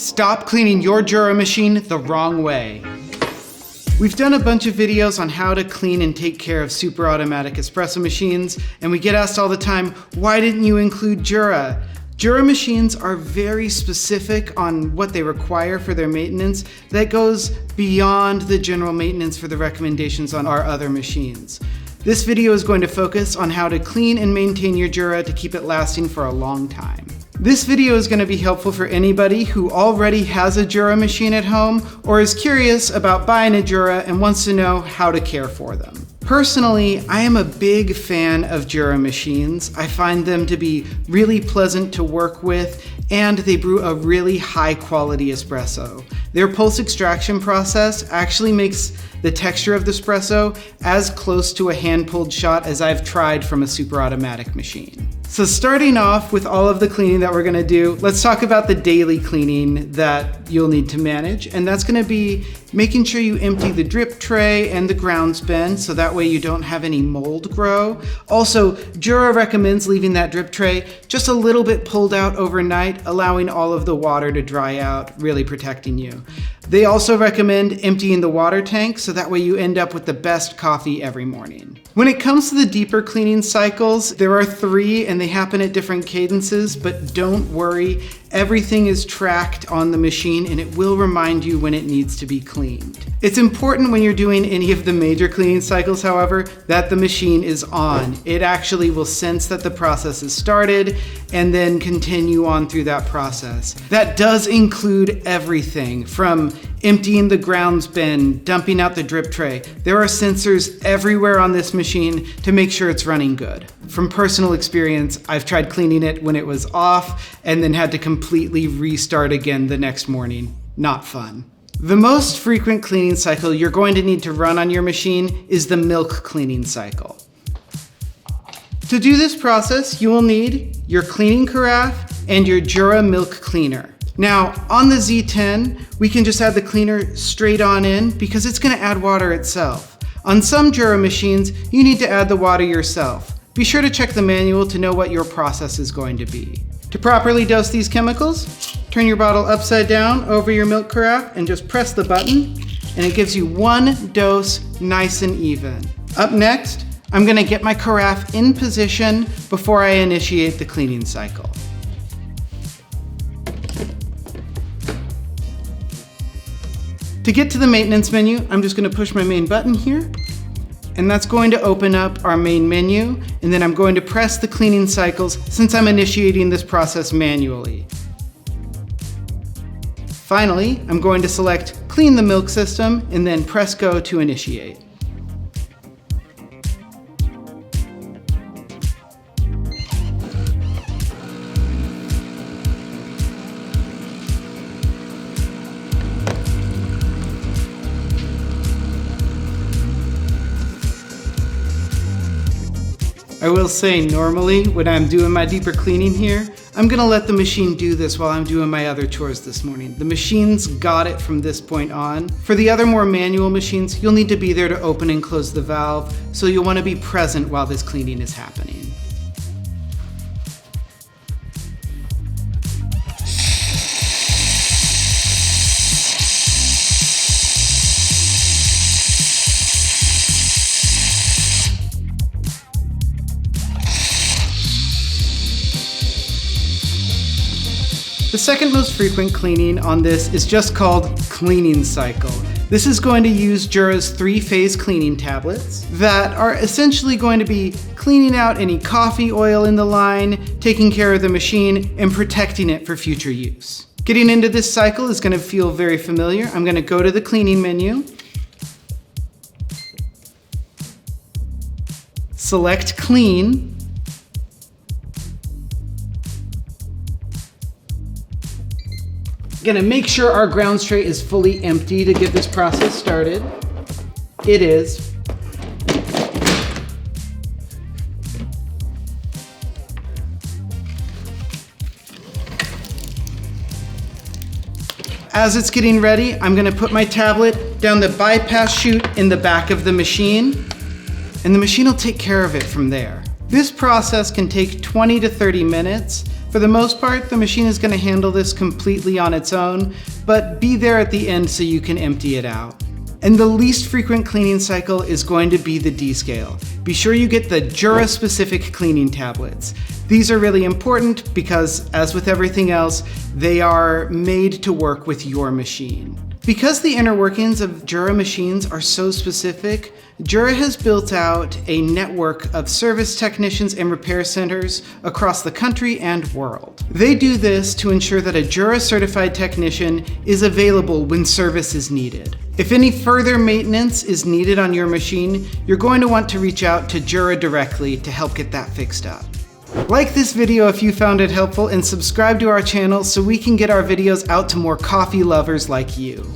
Stop cleaning your Jura machine the wrong way. We've done a bunch of videos on how to clean and take care of super automatic espresso machines, and we get asked all the time, why didn't you include Jura? Jura machines are very specific on what they require for their maintenance that goes beyond the general maintenance for the recommendations on our other machines. This video is going to focus on how to clean and maintain your Jura to keep it lasting for a long time. This video is going to be helpful for anybody who already has a Jura machine at home or is curious about buying a Jura and wants to know how to care for them. Personally, I am a big fan of Jura machines. I find them to be really pleasant to work with, and they brew a really high quality espresso. Their pulse extraction process actually makes the texture of the espresso as close to a hand-pulled shot as I've tried from a super automatic machine. So starting off with all of the cleaning that we're gonna do, let's talk about the daily cleaning that you'll need to manage. And that's gonna be making sure you empty the drip tray and the grounds bin so that way you don't have any mold grow. Also, Jura recommends leaving that drip tray just a little bit pulled out overnight, allowing all of the water to dry out, really protecting you. They also recommend emptying the water tank so that way you end up with the best coffee every morning. When it comes to the deeper cleaning cycles, there are 3 and they happen at different cadences, but don't worry, everything is tracked on the machine and it will remind you when it needs to be cleaned. It's important when you're doing any of the major cleaning cycles, however, that the machine is on. It actually will sense that the process has started and then continue on through that process. That does include everything from emptying the grounds bin, dumping out the drip tray. There are sensors everywhere on this machine to make sure it's running good. From personal experience, I've tried cleaning it when it was off and then had to completely restart again the next morning. Not fun. The most frequent cleaning cycle you're going to need to run on your machine is the milk cleaning cycle. To do this process, you will need your cleaning carafe and your Jura milk cleaner. Now, on the Z10, we can just add the cleaner straight on in because it's gonna add water itself. On some Jura machines, you need to add the water yourself. Be sure to check the manual to know what your process is going to be. To properly dose these chemicals, turn your bottle upside down over your milk carafe and just press the button, and it gives you 1 dose nice and even. Up next, I'm gonna get my carafe in position before I initiate the cleaning cycle. To get to the maintenance menu, I'm just gonna push my main button here, and that's going to open up our main menu, and then I'm going to press the cleaning cycles since I'm initiating this process manually. Finally, I'm going to select Clean the Milk System and then press Go to initiate. I will say normally when I'm doing my deeper cleaning here, I'm gonna let the machine do this while I'm doing my other chores this morning. The machine's got it from this point on. For the other more manual machines, you'll need to be there to open and close the valve, so you'll wanna be present while this cleaning is happening. The second most frequent cleaning on this is just called cleaning cycle. This is going to use Jura's 3-phase cleaning tablets that are essentially going to be cleaning out any coffee oil in the line, taking care of the machine, and protecting it for future use. Getting into this cycle is going to feel very familiar. I'm going to go to the cleaning menu, select Clean, gonna make sure our grounds tray is fully empty to get this process started. It is. As it's getting ready, I'm gonna put my tablet down the bypass chute in the back of the machine, and the machine will take care of it from there. This process can take 20 to 30 minutes. For the most part, the machine is going to handle this completely on its own, but be there at the end so you can empty it out. And the least frequent cleaning cycle is going to be the Descale. Be sure you get the Jura-specific cleaning tablets. These are really important because, as with everything else, they are made to work with your machine. Because the inner workings of Jura machines are so specific, Jura has built out a network of service technicians and repair centers across the country and world. They do this to ensure that a Jura certified technician is available when service is needed. If any further maintenance is needed on your machine, you're going to want to reach out to Jura directly to help get that fixed up. Like this video if you found it helpful, and subscribe to our channel so we can get our videos out to more coffee lovers like you.